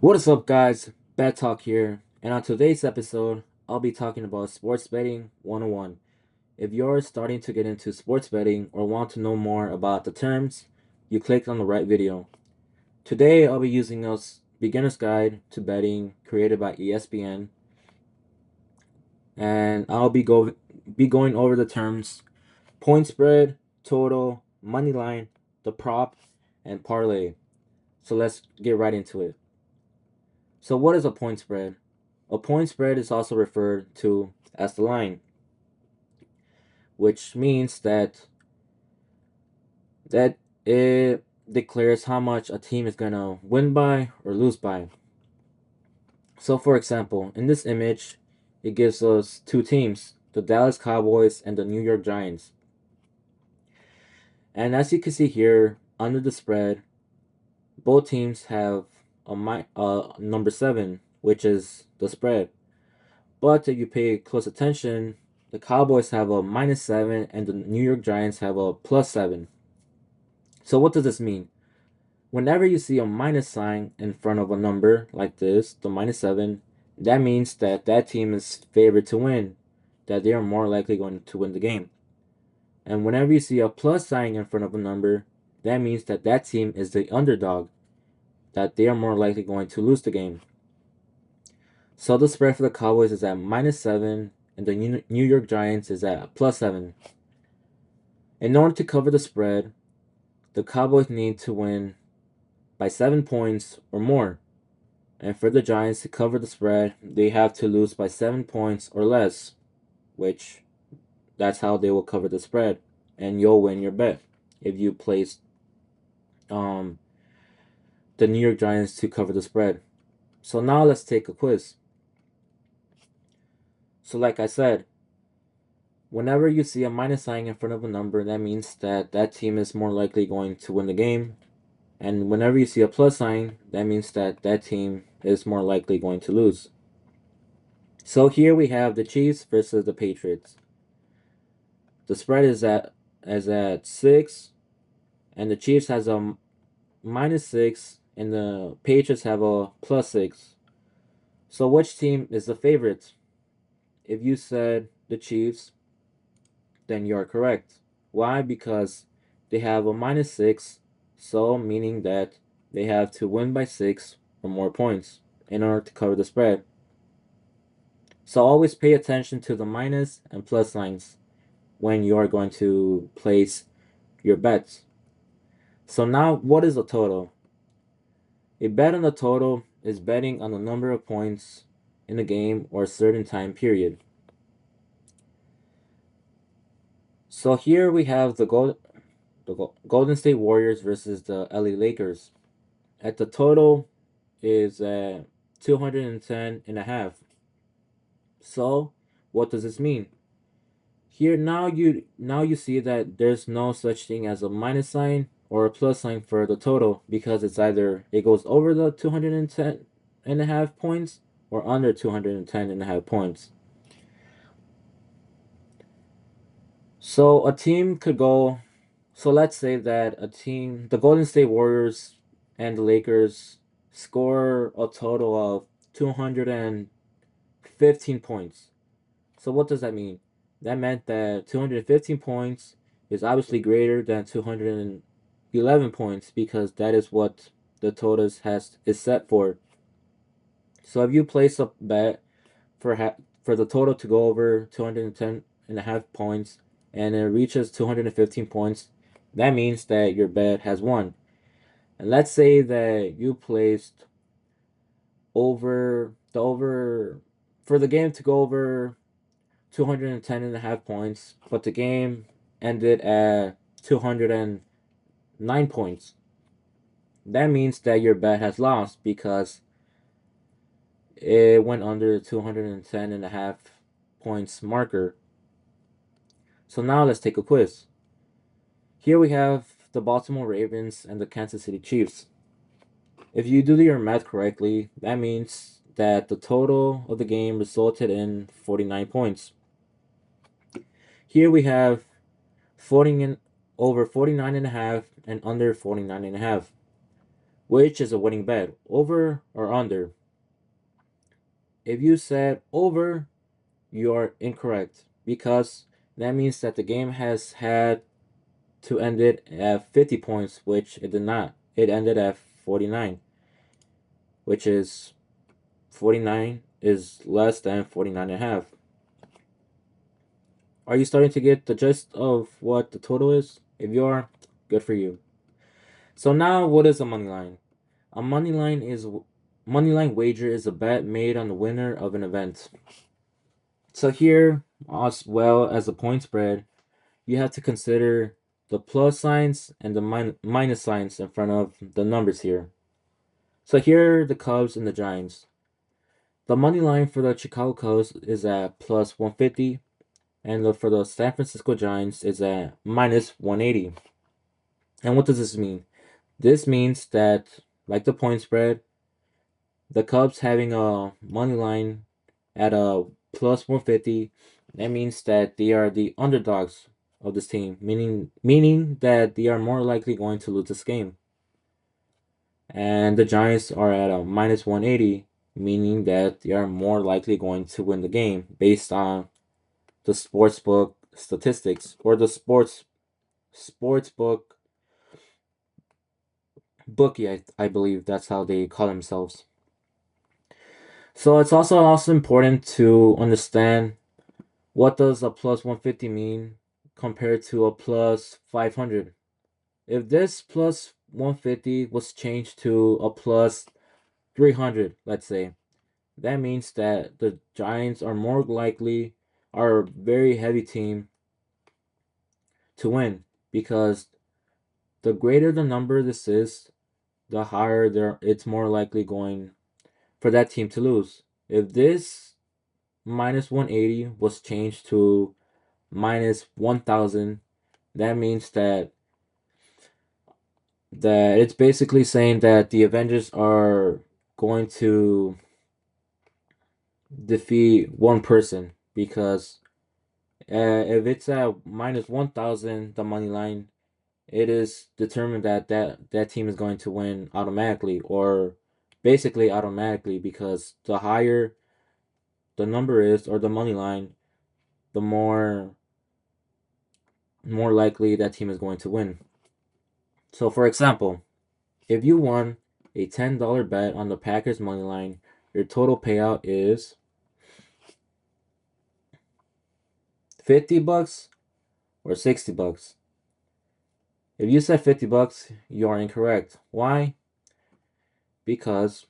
What is up, guys? Bet Talk here, and on today's episode, I'll be talking about sports betting 101. If you're starting to get into sports betting or want to know more about the terms, you clicked on the right video. Today, I'll be using a beginner's guide to betting created by ESPN, and be going over the terms point spread, total, money line, the prop, and parlay. So let's get right into it. So, what is a point spread? A point spread is also referred to as the line, which means that it declares how much a team is going to win by or lose by. So, for example, in this image, it gives us two teams, the Dallas Cowboys and the New York Giants. And as you can see here, under the spread, both teams have number 7, which is the spread. But if you pay close attention, the Cowboys have a -7 and the New York Giants have a +7. So what does this mean? Whenever you see a minus sign in front of a number like this, the -7, that means that that team is favored to win, that they are more likely going to win the game. And whenever you see a plus sign in front of a number, that means that that team is the underdog, that they are more likely going to lose the game. So the spread for the Cowboys is at -7 and the New York Giants is at +7. In order to cover the spread, the Cowboys need to win by 7 points or more. And for the Giants to cover the spread, they have to lose by 7 points or less, which that's how they will cover the spread. And you'll win your bet if you place um, the New York Giants to cover the spread. So now let's take a quiz. So like I said, whenever you see a minus sign in front of a number, that means that that team is more likely going to win the game. And whenever you see a plus sign, that means that that team is more likely going to lose. So here we have the Chiefs versus the Patriots. The spread is at 6, and the Chiefs has a -6, and the Patriots have a +6. So which team is the favorite? If you said the Chiefs, then you're correct. Why? Because they have a -6, so meaning that they have to win by 6 or more points in order to cover the spread. So always pay attention to the minus and plus lines when you are going to place your bets. So now, what is a total? A bet on the total is betting on the number of points in a game or a certain time period. So here we have the Golden State Warriors versus the LA Lakers. At the total is 210 and a half. So what does this mean? Here now you see that there's no such thing as a minus sign or a plus sign for the total, because it's either it goes over the 210 and a half points or under 210 and a half points. So a team could go so let's say that the Golden State Warriors and the Lakers score a total of 215 points. So what does that mean? That meant that 215 points is obviously greater than 211 points, because that is what the total is set for. So if you place a bet for the total to go over 210 and a half points and it reaches 215 points, that means that your bet has won. And let's say that you placed over for the game to go over 210 and a half points, but the game ended at 209 points. That means that your bet has lost because it went under 210 and a half points marker. So now let's take a quiz. Here we have the Baltimore Ravens and the Kansas City Chiefs. If you do your math correctly, that means that the total of the game resulted in 49 points. Here we have 40 over 49 and a half and under 49 and a half. which is a winning bet, over or under. If you said over, you are incorrect because that means that the game has had to end it at 50 points, which it did not. It ended at 49, which is 49 is less than 49 and a half. Are you starting to get the gist of what the total is? If you are, good for you. So now what is a money line? A money line wager is a bet made on the winner of an event. So here, as well as the point spread, you have to consider the plus signs and the minus signs in front of the numbers here. So here are the Cubs and the Giants. The money line for the Chicago Cubs is at plus 150, and for the San Francisco Giants is at minus 180. And what does this mean? This means that, like the point spread, the Cubs having a money line at a plus 150, that means that they are the underdogs of this team, meaning that they are more likely going to lose this game. And the Giants are at a minus 180, meaning that they are more likely going to win the game based on the sportsbook statistics or the sportsbook bookie, I believe that's how they call themselves. So it's also important to understand what does a plus 150 mean compared to a plus 500. If this plus 150 was changed to a plus 300, let's say, that means that the Giants are more likely are a very heavy team to win because the greater the number this is, the higher it's more likely going for that team to lose. If this minus 180 was changed to minus 1000, that means that it's basically saying that the Avengers are going to defeat one person because if it's at minus 1000 the money line, it is determined that team is going to win automatically or basically automatically because the higher the number is or the money line, the more likely that team is going to win. So for example, if you won a $10 bet on the Packers money line, your total payout is $50 or $60. If you said $50, you are incorrect. Why? Because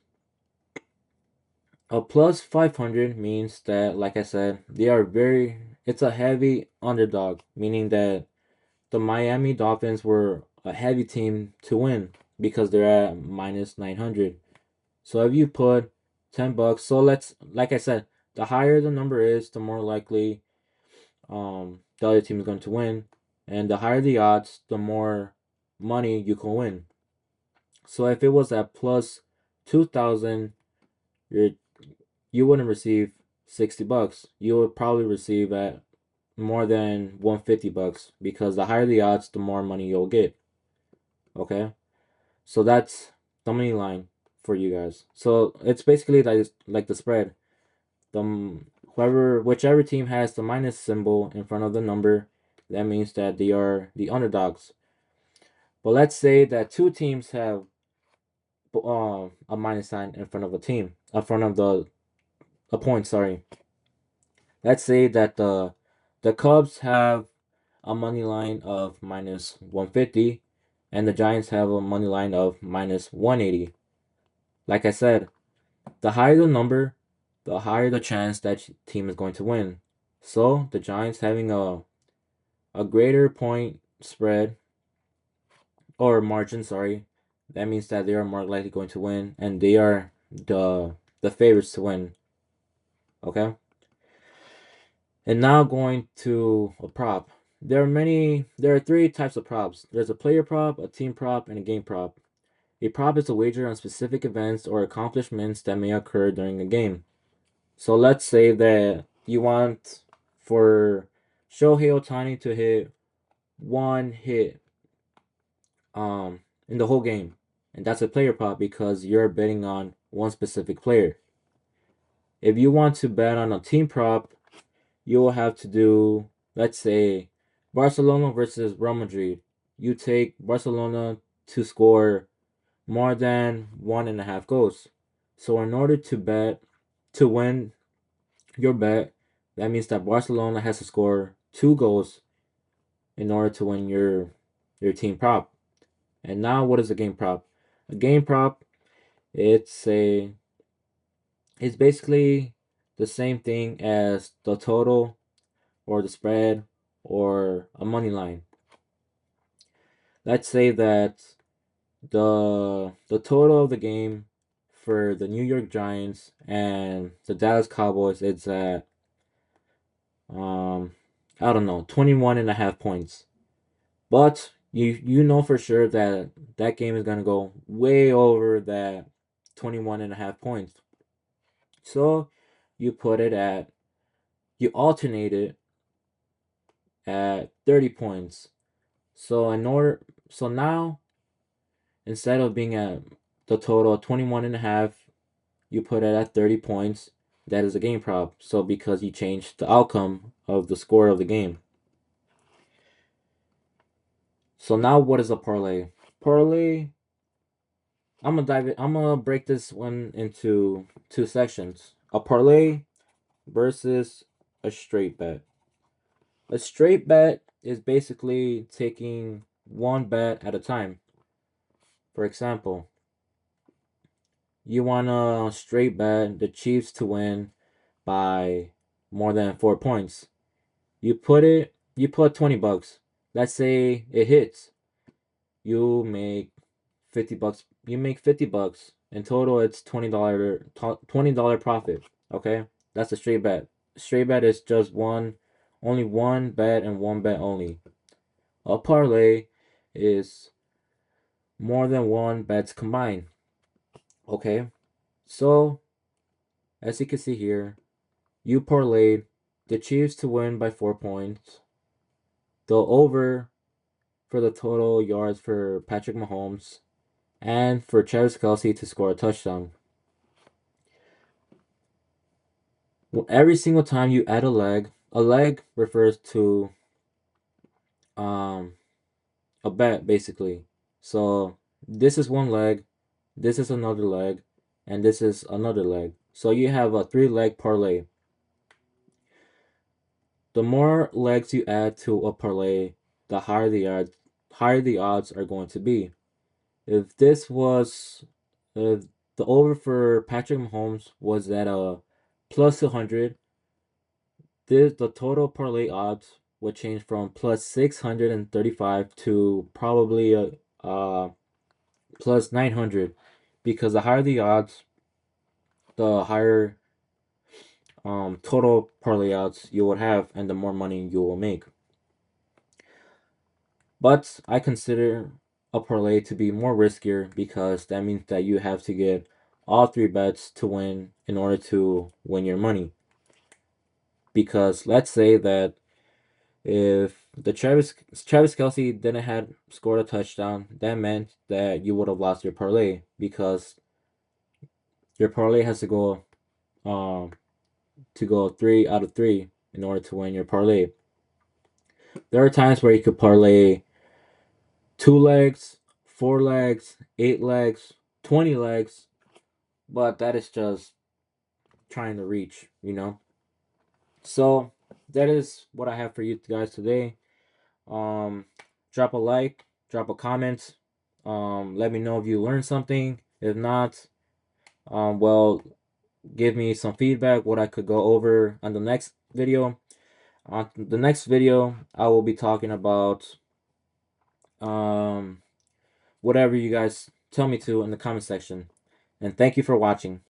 a plus 500 means that, like I said, it's a heavy underdog, meaning that the Miami Dolphins were a heavy team to win because they're at minus 900. So if you put $10, so like I said, the higher the number is, the more likely the other team is going to win, and the higher the odds, the more money you can win. So if it was at plus 2,000, you wouldn't receive $60. You would probably receive at more than $150 because the higher the odds, the more money you'll get. Okay, so that's the money line for you guys. So it's basically like the spread. Whichever team has the minus symbol in front of the number, that means that they are the underdogs. But let's say that two teams have a minus sign in front of a team, in front of a point. Sorry. Let's say that the Cubs have a money line of minus 150, and the Giants have a money line of minus 180. Like I said, the higher the number, the higher the chance that team is going to win. So the Giants having a greater point spread or margin, sorry, that means that they are more likely going to win, and they are the favorites to win. Okay. And now going to a prop. There are three types of props. There's a player prop, a team prop, and a game prop. A prop is a wager on specific events or accomplishments that may occur during a game. So let's say that you want for Shohei Ohtani to hit one hit in the whole game. and that's a player prop because you're betting on one specific player. If you want to bet on a team prop, you will have to do, let's say, Barcelona versus Real Madrid. You take Barcelona to score more than 1.5 goals. So in order to win your bet, that means that Barcelona has to score 2 goals in order to win your team prop. And now what is a game prop? A game prop, it's a it's basically the same thing as the total or the spread or a money line. Let's say that the total of the game for the New York Giants and the Dallas Cowboys is at I don't know, 21.5 points. But you know for sure that that game is gonna go way over that 21.5 points. So you put it at you alternate it at 30 points. So now instead of being at the total 21.5, you put it at 30 points. That is a game prop. So because you changed the outcome of the score of the game. So now what is a parlay? Parlay, I'm gonna break this one into two sections. A parlay versus a straight bet. A straight bet is basically taking one bet at a time. For example, you want a straight bet the Chiefs to win by more than 4 points. You put $20. Let's say it hits. You make $50. You make $50. In total it's $20 profit. Okay? That's a straight bet. Straight bet is just only one bet and one bet only. A parlay is more than one bets combined. Okay? So, as you can see here, you parlayed the Chiefs to win by 4 points, the over for the total yards for Patrick Mahomes, and for Travis Kelce to score a touchdown. Every single time you add a leg refers to um a bet basically. So this is one leg, this is another leg, and this is another leg. So you have a 3-leg parlay. The more legs you add to a parlay, the higher the odds are going to be. If this was if the over for Patrick Mahomes was at a plus 100, the total parlay odds would change from plus 635 to probably plus 900, because the higher the odds, the higher total parlay odds you would have, and the more money you will make. But I consider a parlay to be more riskier because that means that you have to get all 3 bets to win in order to win your money. Because let's say that if the Travis Kelce didn't had scored a touchdown, that meant that you would have lost your parlay because your parlay has um to go 3 out of 3 in order to win your parlay. There are times where you could parlay 2 legs, 4 legs, 8 legs, 20 legs, but that is just trying to reach, you know. So that is what I have for you guys today. Um, drop a like, drop a comment. Let me know if you learned something. If not, well, give me some feedback what I could go over on the next video. On the next video, I will be talking about whatever you guys tell me to in the comment section. And thank you for watching.